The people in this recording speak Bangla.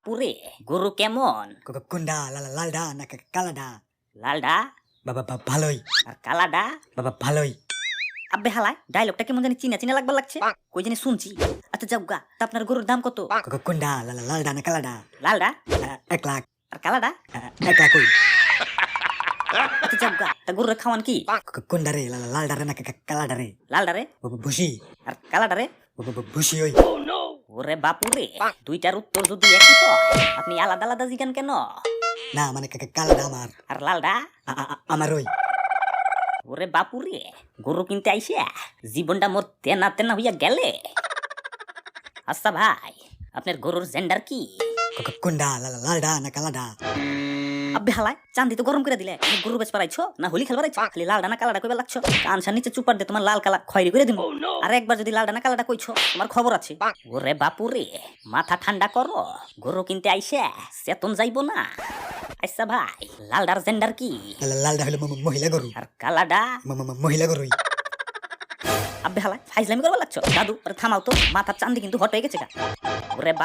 বাপুরে গরু কেমন? কোনডা লালডা না কালাডা? লালডা বাবা ভালোই। আর কালাডা? বাবা ভালোই। আব্বে হালায় ডায়লগটা কেমন জানি চিনা চিনা লাগবার লাগছে, কই জানি শুনছি। আচ্ছা যাও গা, তা আপনার গরুর দাম কত? কোনডা লালডা না কালাডা? লালডা 1 লাখ। আর কালাডা? 1 লাখ কই? আচ্ছা যাও গা, তা গরুর খাওয়ান কি? কোনডা রে লালডা রে না কালাডা রে? লালডা রে ভুসি। আর কালাডা রে? ভুসি ওই। ওরে বাপুরে, দুইটার উত্তর যদি একই হয় আপনি আলাদা আলাদা জিগান কেন? না মানে কালাডা আমার। আর লালডা? আমার ওই। ওরে বাপুরে, গরু কিনতে আইসে জীবনটা মোর তেনা তেনা হইয়া গেলে। আচ্ছা ভাই, আপনার গরুর জেন্ডার কি? কোনডা লালডা না কালাডা? আব্বে হালায় চান্দি তো গরম করে দিলে, তুমি গরু বেচ পারাইছো না হোলি খেলবার আইছো? খালি লালডা না কালাডা কইবা লাগছো? কানসার নিচে চুপার দিয়ে তোমার লাল কালা খয়েরি করে দিমু। আর একবার যদি লালডা না কালাডা কইছো তোমার খবর আছে। ওরে বাপুরে, মাথা ঠান্ডা করো, গরু কিনতে আইসে চেতন যাইবো না। আচ্ছা ভাই, লালডার জেন্ডার কি? লালডা হলো মহিলা গরু। আর কালাডা? মহিলা গরুই। আব্বে হালায় ফাইজলামি করবার লাগছো? দাদু থামাও তো, মাথার চান্দি কিন্তু হট হয়ে গেছে গা। ওরে